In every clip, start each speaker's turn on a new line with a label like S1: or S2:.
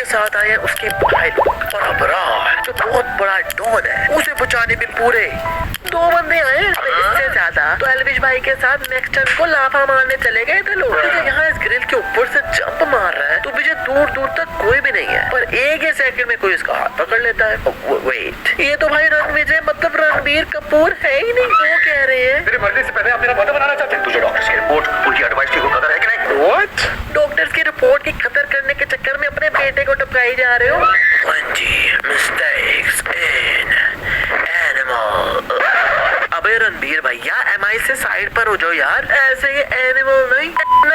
S1: साथ आए हैं उसके भाई और अबरार जो बहुत बड़ा डॉन है, उसे बचाने भी पूरे 2 बंदे आए। इससे ज्यादा तो एल्विश भाई के साथ नेक्स्ट टाइम को लाफा मारने चले गए थे लोग। यहाँ इस ग्रिल के ऊपर से जंप मार रहा है तो मुझे दूर दूर तक कोई भी नहीं है, पर एक ही सेकंड में कोई इसका हाथ पकड़ लेता है। वेट, ये तो भाई रणविजय मतलब रणबीर कपूर है ही नहीं। वो कह रहे हैं
S2: तेरी मर्जी से पहले आप मेरा बता बनाना चाहते हैं। तुझे डॉक्टर्स की रिपोर्ट, उनकी एडवाइस की कदर है कि नहीं?
S1: व्हाट? डॉक्टर्स की रिपोर्ट की कदर करने के चक्कर में अपने बेटे को टपकाई जा रहे हो। 20 mistakes in animal। अबे रणबीर भैया MI से साइड पर हो जाओ यार, ऐसे ये एनिमल नहीं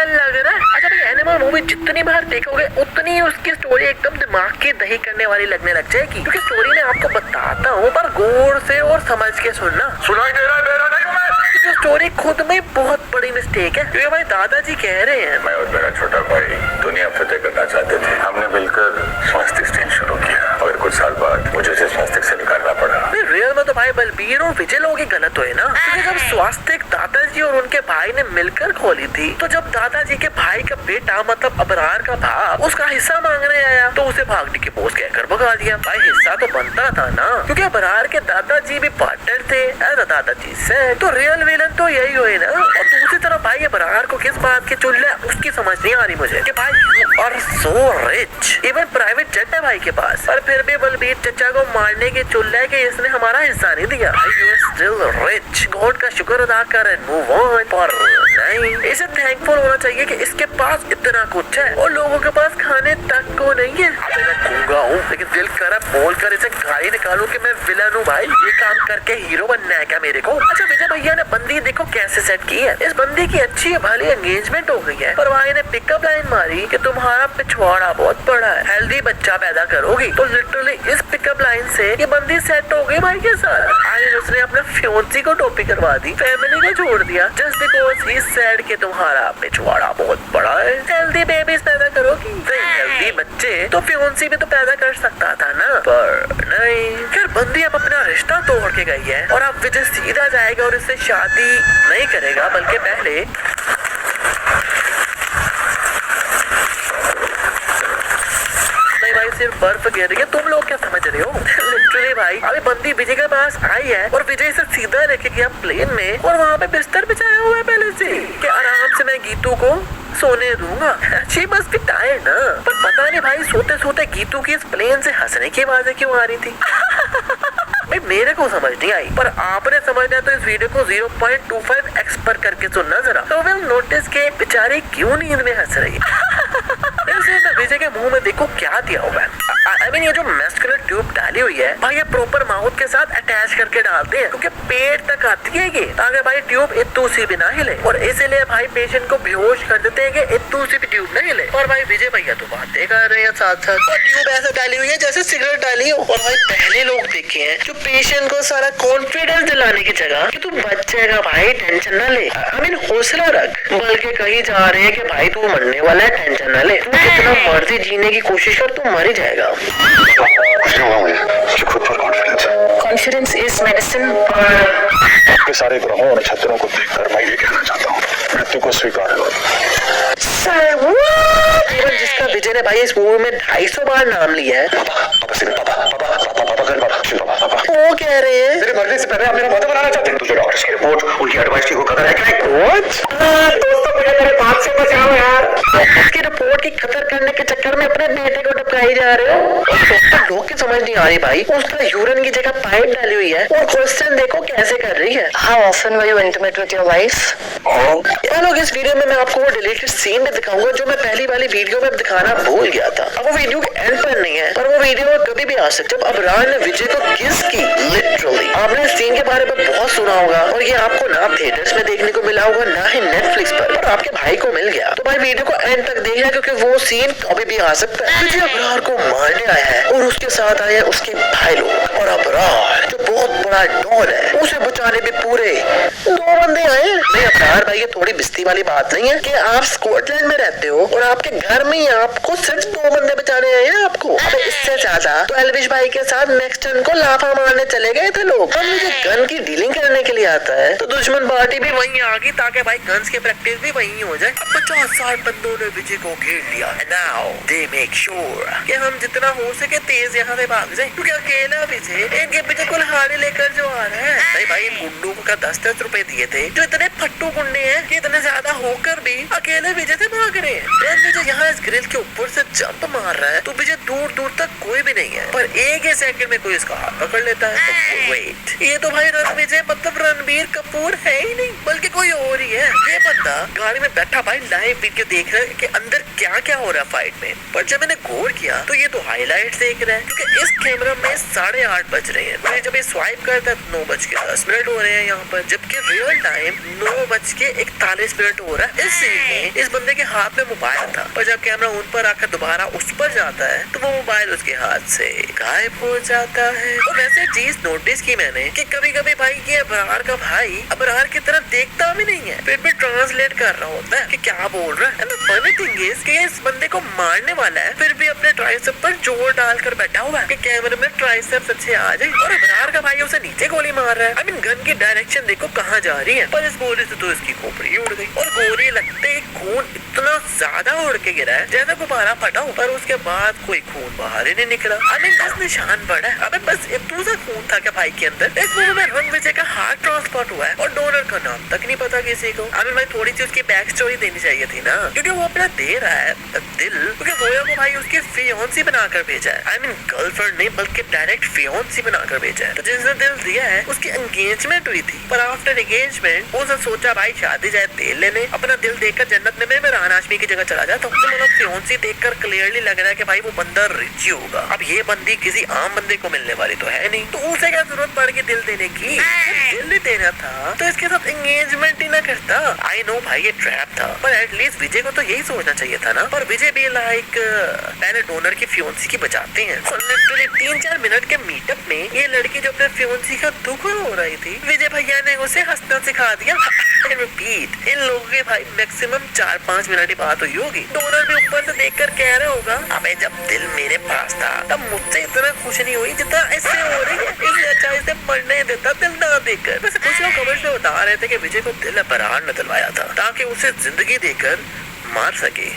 S1: लग रहा है। अच्छा भाई, एनिमल मूवी जितनी बार देखोगे उतनी उसकी स्टोरी एकदम दिमाग की दही करने वाली लगने लग जाएगी, क्योंकि स्टोरी में आपको बताता हूँ पर गौर से और समझ के सुनना।
S2: सुनाई दे रहा है मेरा नहीं हूँ मैं।
S1: स्टोरी खुद में बहुत बड़ी मिस्टेक है, क्योंकि भाई दादाजी कह रहे हैं
S2: मैं और मेरा छोटा भाई दुनिया फतेह करना चाहते थे। हमने मिलकर स्वास्थ्य स्टील शुरू किया और कुछ साल बाद मुझे इसे स्वास्थ्य से निकालना पड़ा।
S1: रियल में तो भाई बलबीर और विजय लोग ही गलत हुए ना, क्योंकि जब स्वास्थ्य दादाजी और उनके भाई ने मिलकर खोली थी तो जब दादाजी के भाई का बेटा मतलब अबरार का भाग उसका हिस्सा मांगने आया तो उसे भागने की पोस्ट कहकर भगा दिया। भाई हिस्सा तो बनता था ना, क्योंकि अबरार के दादाजी भी पार्टनर थे एज दादाजी से। तो रियल विलन तो यही हुए ना। और दूसरी तरफ भाई अबरार को किस बात की चुल है उसकी समझ नहीं आ रही मुझे कि भाई you are so rich, even private jet है भाई के पास, और फिर भी बलबीर चचा को मारने की चुल है कि इसने हमारा हिस्सा नहीं दिया। You are still rich, God का शुक्र अदा कर एंड मूव ऑन। पर नहीं, इसे थैंकफुल होना चाहिए कि इसके पास इतना कुछ है और लोगों के पास खाने तक को नहीं है। मैं गूंगा हूँ लेकिन दिल कर बोल कर इसे गाली निकालूं कि मैं विलन हूँ। भाई ये काम करके हीरो बनना है क्या मेरे को? अच्छा विजय भैया ने बंदी देखो कैसे सेट की है। इस बंदी की अच्छी भली एंगेजमेंट हो गई है, पर भाई ने पिकअप लाइन मारी कि तुम्हारा पिछवाड़ा बहुत बड़ा है, हेल्दी बच्चा पैदा करोगी। तो लिटरली इस पिकअप लाइन से ये बंदी सेट हो गई भाई के साथ। आज उसने अपने फ्योंसी को टोपी करवा दी, फैमिली को छोड़ दिया जस्ट बिकॉज ही सेड कि तुम्हारा पिछवाड़ा बहुत बड़ा है, हेल्दी बेबीज पैदा करोगी। हेल्दी बच्चे तो फ्योंसी भी तो पैदा कर सकता था ना, पर नहीं। फिर बंदी अब अपना रिश्ता तोड़ के गई है और अब विजय सीधा जाएगा और इससे शादी नहीं करेगा, बल्कि पहले भाई सिर्फ बर्फ गिर रही है, तुम लोग क्या समझ रहे हो? लिटरली भाई अभी बंदी विजय के पास आई है और विजय से सीधा लेके गया प्लेन में और वहाँ पे बिस्तर बिछाया हुआ है पहले से कि आराम से मैं गीतू को सोने दूंगा। शी मस्ट बी टायर्ड ना। पर पता नहीं भाई सोते सोते गीतू की इस प्लेन से हंसने की आवाजें क्यों आ रही थी। भाई मेरे को समझ नहीं आई, पर आपने समझना है तो इस वीडियो को 0.25x पर करके सुनना जरा, तो विल नोटिस के बेचारी क्यों नींद में हंस रही है। विजय के मुंह में देखो क्या दिया हुआ है। आई मीन ये जो मस्कुलर ट्यूब डाली हुई है भाई ये प्रॉपर माउथ के साथ अटैच करके डालते हैं क्योंकि पेट तक आती है ये, ताकि भाई ट्यूब इतू सी भी ना हिले। और इसीलिए भाई पेशेंट को बेहोश कर देते हैं कि इतू सी भी ट्यूब ना हिले। और भाई विजय भैया तो बातें कर रहे हैं साथ साथ, और ट्यूब ऐसे डाली हुई है जैसे सिगरेट डाली हो। और भाई पहले लोग देखे हैं जो पेशेंट को सारा कॉन्फिडेंस दिलाने की जगह कि तू बच जाएगा भाई, टेंशन ना ले, आई मीन हौसला रख, बल्कि कहीं जा रहे हैं कि भाई तू मरने वाला है, टेंशन ना ले, तू जितना मर्जी जीने की कोशिश कर तू मर ही जाएगा।
S2: खुद पर कॉन्फिडेंस है।
S3: Confidence is medicine.
S2: आपके सारे ग्रहों और नक्षत्रों को देखकर मैं ये कहना चाहता हूँ, मृत्यु को स्वीकार करो।
S1: जिसका विजय ने भाई इस मूवी में 250 बार नाम लिया है। वो कह रहे हैं
S2: तेरी मर्जी से पहले आप मेरा बता बनाना चाहते हैं। तुझे डॉक्टर्स की रिपोर्ट, उनकी एडवाइस की कदर है कि नहीं?
S1: दोस्तों मुझे मेरे बात से बचाओ यार। इसकी रिपोर्ट की कदर करने के चक्कर में अपने बेटे को टपकाई जा रहे हो। डॉक्टर लोग की समझ नहीं आ रही भाई, उसका यूरिन की जगह पाइप डाली हुई है और क्वेश्चन देखो कैसे कर रही है।
S3: How often were you intimate with your wife?
S1: यार लोग इस वीडियो में मैं आपको वो डिलीटेड सीन भी दिखाऊंगा जो मैं पहली वाली वीडियो में दिखाना भूल गया था। अब वो वीडियो के एंड पर नहीं है, पर वो वीडियो कभी भी आ सकता है जब अबरार ने विजय को किस की। लिटरली आपने इस सीन के बारे में बहुत सुना होगा और ये आपको ना थिएटर्स में देखने को मिला होगा ना ही नेटफ्लिक्स पर आपके भाई को मिल गया। तो भाई वीडियो को एंड तक देखना क्योंकि वो सीन कभी भी आ सकता है। विजय अबरार को मारने आया है और उसके साथ आए उसके भाई लोग। और अबरार जो बहुत बड़ा डॉन है उसे बचाने भी पूरे 2 बंदे आए। नहीं अबरार भाई, ये थोड़ी बिस्ती वाली बात नहीं है कि आप स्कॉटलैंड में रहते हो और आपके घर में ही आपको सिर्फ 2 बंदे बचाने आए हैं आपको। अबे इससे ज्यादा तो एल्विश भाई के साथ नेक्स्ट टर्न को लाफा मारने चले गए थे लोग। हम मुझे गन की डीलिंग करने के लिए आता है तो दुश्मन पार्टी भी वहीं आ गई ताकि भाई गन्स की प्रैक्टिस भी वहीं हो जाए। 50-60 बंदों ने विजय को घेर लिया। नाउ दे मेक श्योर कि हम जितना हो सके तेज यहाँ से भाग जाए, क्योंकि अकेला विजय इनके पीछे कुल्हाड़ी लेकर जो आ रहा है। नहीं भाई, इन गुंडों को 10-10 रुपए दिए थे जो इतने फट्टू गुंडे हैं कि इतने ज्यादा होकर भी अकेले विजय से भाग रहे हैं। विजय यहाँ इस ग्रिल के ऊपर से जंप मार रहा है तो विजय दूर दूर तक कोई भी नहीं है, पर एक ही सेकंड में कोई इसका हाथ पकड़ लेता है। वेट, ये तो भाई रणविजय मतलब रणबीर कपूर है ही नहीं बल्कि कोई और ही है। ये बंदा गाड़ी में बैठा भाई लाइव वीडियो देख रहा है कि अंदर क्या क्या हो रहा है फाइट में, पर जब मैंने गौर किया तो ये तो हाईलाइट देख रहा है, क्योंकि इस कैमरा में 8:30 बज रहे हैं। तो जब ये स्वाइप करता है 9:10 हो रहे हैं यहाँ पर, जबकि रियल टाइम 9:41 हो रहा है। इस सीन में इस बंदे के हाथ में मोबाइल था, पर जब कैमरा उन पर आकर दोबारा उस पर जाता है तो वो मोबाइल उसके हाथ से गायब हो जाता है। और वैसे चीज नोटिस की मैंने कि कभी कभी भाई ये अबरार का भाई अबरार की तरफ देखता भी नहीं है, फिर भी ट्रांसलेट कर रहा होता है कि क्या बोल रहा है। फनी थिंग इज कि इस बंदे को मारने वाला है फिर भी अपने ट्राइसेप पर जोर डालकर बैठा हुआ है कि कैमरे में ट्राइसेप्स अच्छे आ जाए, और अबरार का भाई उसे नीचे गोली मार रहा है। आई मीन गन की डायरेक्शन देखो कहाँ जा रही है, पर इस गोली से तो इसकी खोपड़ी उड़ गई और गोली लगते ही खून इतना ज्यादा उड़ के गिरा है जैसे गुब्बारा फटा हो, पर उसके बाद कोई खून बाहर ही नहीं निकला। आई मीन बस निशान पड़ा है। अबे बस इतना सा खून था क्या भाई के अंदर। इस मूवी में रणविजय का हार्ट ट्रांसप्लांट हुआ है और डोनर का नाम तक नहीं पता किसी को। आई मीन भाई थोड़ी सी उसकी बैक स्टोरी देनी चाहिए थी ना, क्योंकि वो अपना दे रहा है दिल, क्योंकि वो को भाई उसकी फियांसी बनाकर भेजा है। आई मीन गर्लफ्रेंड नहीं बल्कि डायरेक्ट फियांसी बनाकर भेजा है। तो जिसने दिल दिया है उसकी एंगेजमेंट हुई थी, पर आफ्टर एंगेजमेंट उसने सोचा भाई शादी जाए तेल लेने, अपना दिल देकर जन्नत में मैं इमरान हाशमी की जगह चला जाता हूँ। तो मतलब फियांसी देखकर क्लियरली लग रहा है कि भाई वो बंदा रिच ही होगा। अब ये बंदी किसी आम बंदे को मिलने वाली तो है नहीं, तो उसे क्या जरूरत पड़ गई दिल देने की। दिल नहीं देना था तो इसके साथ एंगेजमेंट ही ना करता। आई नो भाई ये ट्रैप था, पर एटलीस्ट विजय को तो यही सोचना चाहिए था ना। पर विजय भी लाइक पहले डोनर की फियांसी की बचाते हैं। लिटरली 3-4 मिनट के मीटअप में ये लड़की जो अपने फियांसी का दुख हो रही थी, विजय भैया ने उसे हंसना सिखा दिया। रिपीट, इन लोगों के भाई मैक्सिमम 4-5 मिनट ही बात हुई होगी। डोनर भी ऊपर से देखकर कह रहा होगा अबे जब दिल मेरे पास था तब मुझसे इतना खुश नहीं हुई जितना इससे हो रही है, इसलिए अच्छा इसे पढ़ने देता दिल ना देकर। वैसे कुछ लोग कमेंट्स में बता रहे थे कि विजय को दिल अबरार ने दिलवाया था ताकि उसे जिंदगी देकर मार सके।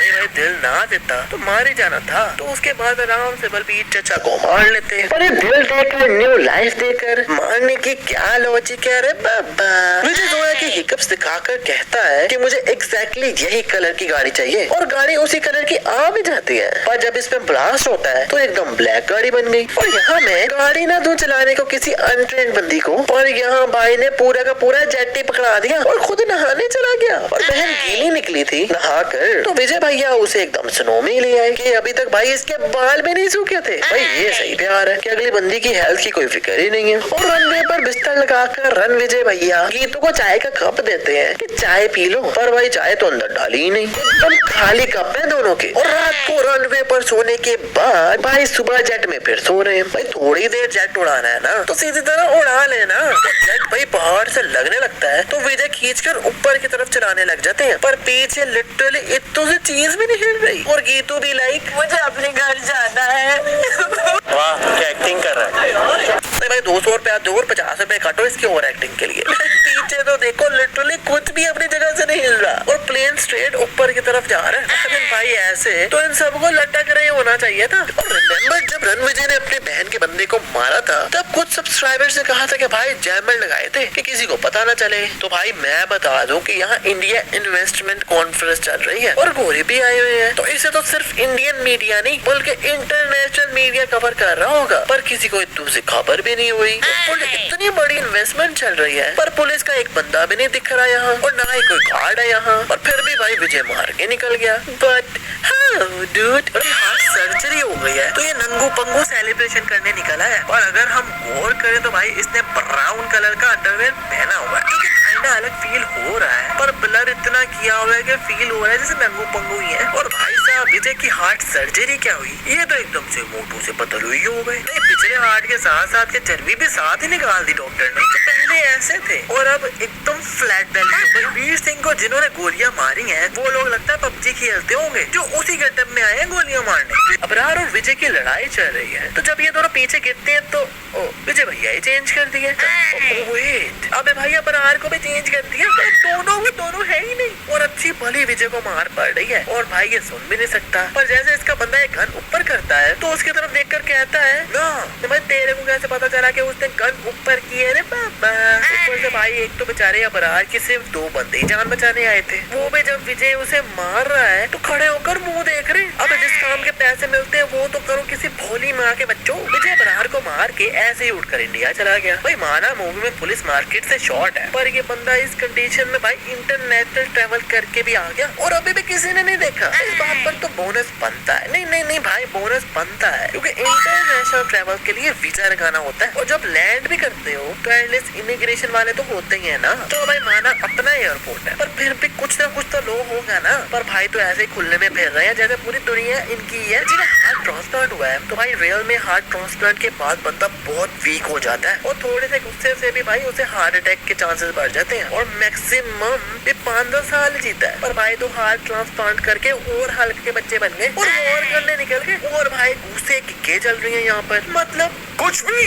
S1: भाई दिल ना देता तो मार ही जाना था, तो उसके बाद आराम से बलबीर चचा को मार लेते। अरे दिल देकर न्यू लाइफ देकर मारने की क्या लॉजिक है रे बाबा। विजय जोया की हिकअप्स दिखाकर कहता है कि मुझे एग्जैक्टली यही कलर की गाड़ी चाहिए, और गाड़ी उसी कलर की आ भी जाती है, पर जब इसमें ब्लास्ट होता है तो एकदम ब्लैक गाड़ी बन गई। और यहाँ मैं गाड़ी ना दूं चलाने को किसी अनट्रेंड बंदी को, और यहाँ भाई ने पूरा का पूरा जेटी पकड़ा दिया और खुद नहाने चला गया, और बहन गीली निकली थी नहाकर, तो विजय भैया उसे एकदम स्नो में ले आए कि अभी तक भाई इसके बाल भी नहीं सूखे थे। भाई ये सही प्यार है कि अगली बंदी की हेल्थ की कोई फिक्र ही नहीं है। और रनवे पर बिस्तर लगाकर रणविजय भैया गीतू को चाय का कप देते हैं कि चाय पी लो, पर भाई चाय तो अंदर डाली ही नहीं, एकदम खाली कप है दोनों के। और रात को रनवे पर सोने के बाद भाई सुबह जेट में फिर सो रहे हैं। भाई थोड़ी देर जेट उड़ाना है ना तो सीधी तरह उड़ा लेना। तो जेट भाई पहाड़ से लगने लगता है तो विजय खींचकर ऊपर की तरफ चलाने लग जाते हैं, पर पीछे लिटरली इतनी सी चीज भी नहीं हिल रही। और गीतू भी लाइक मुझे अपने घर जाना है। वाह क्या एक्टिंग कर रहा है भाई। 200 रुपया दो और 50 रुपए काटो इसकी ओवर एक्टिंग के लिए। पीछे तो देखो लिटरली कुछ भी अपनी जगह से नहीं हिल रहा, और प्लेन स्ट्रेट ऊपर की तरफ जा रहा है। भाई ऐसे तो इन सबको लटक रहे होना चाहिए था। और रिमेंबर जब रणविजय ने अपने बहन के बंदे को मारा था तब कुछ सब्सक्राइबर्स ने कहा था कि भाई जयमेल लगाए थे कि किसी को पता ना चले। तो भाई मैं बता दूं कि यहाँ इंडिया इन्वेस्टमेंट कॉन्फ्रेंस चल रही है और गोरे भी आए हुए हैं, तो इसे तो सिर्फ इंडियन मीडिया नहीं बल्कि इंटरनेशनल मीडिया कवर कर रहा होगा, पर किसी को इतनी खबर भी नहीं हुई। इतनी बड़ी इन्वेस्टमेंट चल रही है पर पुलिस का एक बंदा भी नहीं दिख रहा यहाँ, और ना ही कोई गार्ड है यहाँ, और फिर भी भाई विजय मार के निकल गया। बट डूड सर्जरी हो गई है तो ये नंगू पंगू सेलिब्रेशन करने निकला है। और अगर हम गौर करें तो भाई इसने ब्राउन कलर का अंडरवेयर पहना हुआ है, तो अलग फील हो रहा है, पर ब्लर इतना किया हुआ है कि फील हो रहा है जैसे नंगू पंगू ही है। और भाई साहब विजय की हार्ट सर्जरी क्या हुई, ये तो एकदम से मोटू से पतलू ही हो गए। नहीं, पिछले हार्ट के साथ साथ के चर्बी भी साथ ही निकाल दी डॉक्टर ने। तो पहले ऐसे थे और अब एकदम फ्लैट बेली। वीर सिंह को जिन्होंने गोलियां मारी हैं वो लोग लगता है पबजी खेलते होंगे, जो उसी गेटअप में आए हैं गोलियां मारने। अबरार और विजय की लड़ाई चल रही है, तो जब ये दोनों पीछे गिरते हैं तो विजय भैया ही चेंज कर दिए। वेट, अबे भाई अबरार को भी चेंज कर दिया। दोनों है ही नहीं और अच्छी भली विजय को मार पड़ रही है और भाई ये सुन भी नहीं सकता। पर जैसे इसका बंदा एक गन ऊपर करता है तो उसकी तरफ देखकर कहता है ना, भाई तेरे को कैसे पता चला कि उसने गन ऊपर की है रे बाबा। ऊपर से भाई एक तो बेचारे अबरार की सिर्फ 2 बंदे ही जान बचाने आए थे, वो भी जब विजय उसे मार रहा है तो खड़े होकर मुंह देख रहे। अब जिस काम के पैसे मिलते हैं वो तो करो किसी भोली माँ के बच्चों। विजय अबरार को मार के ऐसे ही उठकर इंडिया चला गया। भाई माना मूवी में पुलिस मार्केट से शॉर्ट है, पर ये बंदा इस कंडीशन में भाई इंटरनेशनल ट्रेवल करके भी आ गया और अभी भी किसी ने नहीं देखा। इस बात पर तो बोनस बनता है। नहीं भाई बोनस बनता है, क्योंकि इंटरनेशनल ट्रेवल के लिए वीजा लगाना होता है और जब लैंड भी करते हो तो एटलीस्ट इमिग्रेशन वाले तो होते ही है ना। तो भाई माना अपना एयरपोर्ट है, पर फिर भी कुछ ना कुछ तो लो होगा ना। पर भाई तो ऐसे ही खुलने में फिर रहे हैं जैसे पूरी दुनिया इनकी है। जिन्हें हार्ट ट्रांसप्लांट हुआ है तो भाई रियल में हार्ट ट्रांसप्लांट के बाद बंदा बहुत वीक हो जाता है और थोड़े से गुस्से से भी भाई उसे हार्ट अटैक के चांसेस बढ़ जाते हैं और मैक्सिमम भी 5-10 साल जीता है। पर भाई तो हार्ट ट्रांसप्लांट करके और हल्के बच्चे बन गए और करने निकल गए और भाई गुस्से की चल रही है यहाँ पर। मतलब कुछ भी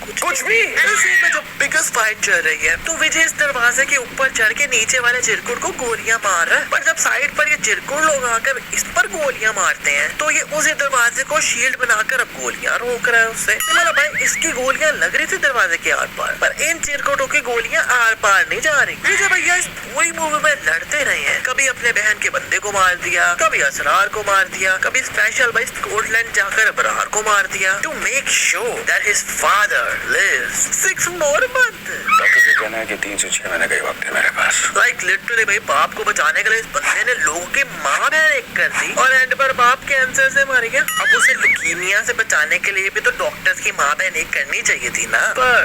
S1: इसी में जो बिगेस्ट फाइट चल रही है तो विजय इस दरवाजे के ऊपर चढ़ के नीचे वाले चिरकुट को गोलियां मार रहा है। पर जब साइड पर ये चिरकुट लोग आकर इस पर गोलियां मारते हैं तो ये उसी दरवाजे को शील्ड बनाकर अब गोलियां रोक रहा है उससे। मतलब भाई इसकी गोलियां लग रही थी दरवाजे के आर पार, पर इन चिरकुटों की गोलियां आर पार नहीं जा रही। विजय भैया इस पूरी मूवी में लड़ते रहे हैं, कभी अपने बहन के बंदे को मार दिया, कभी असरार को मार दिया, कभी स्पेशल भाई स्कॉटलैंड जाकर अबरार को मार दिया to make sure that his father lives 6 more months।
S2: Doctor से कहना है कि 3 से 6 महीने का ही वक्त है मेरे पास।
S1: लाइक लिटरली भाई बाप को बचाने के लिए इस बंदे ने लोगों की माँ बहन एक कर दी और एंड पर बाप कैंसर से मर गया। अब उसे लुकीमिया से बचाने के लिए भी तो डॉक्टर्स की माँ बहन एक करनी चाहिए थी ना, पर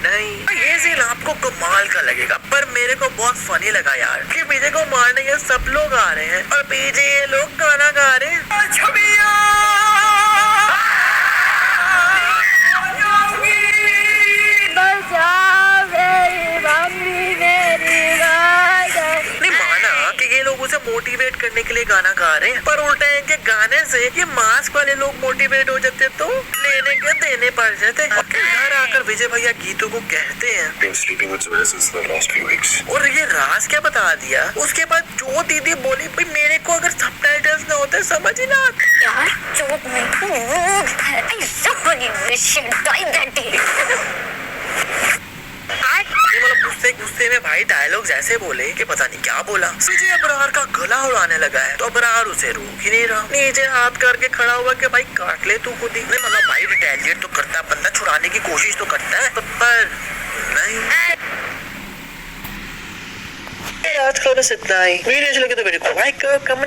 S1: नहीं। ये सीन आपको कमाल का लगेगा पर मेरे को बहुत फनी लगा यार कि विजय को मारने ये सब लोग आ रहे हैं और पीछे ये लोग गाना गा रहे हैं। मोटिवेट करने के लिए गाना गा रहे हैं पर उल्टा इनके गाने से ये मास्क वाले लोग मोटिवेट हो जाते तो लेने के देने पड़ जाते। घर आकर विजय भैया गीतों को कहते हैं और ये राज क्या बता दिया। उसके बाद जो दीदी बोली भाई मेरे को अगर सबटाइटल्स ना होते समझ ही ना गुस्से में भाई डायलॉग्स ऐसे बोले कि पता नहीं क्या बोला। विजय अबरार का गला उड़ाने लगा है तो अबरार उसे रोक ही नहीं रहा, नीचे हाथ करके खड़ा हुआ कि भाई काट ले तू खुद ही। नहीं मतलब भाई रिटेलिएट तो करता है बंदा, छुड़ाने की कोशिश तो करता है पर नहीं। आज का बस इतना ही। वीडियो अच्छी लगे तो वीडियो को लाइक करो, कमेंट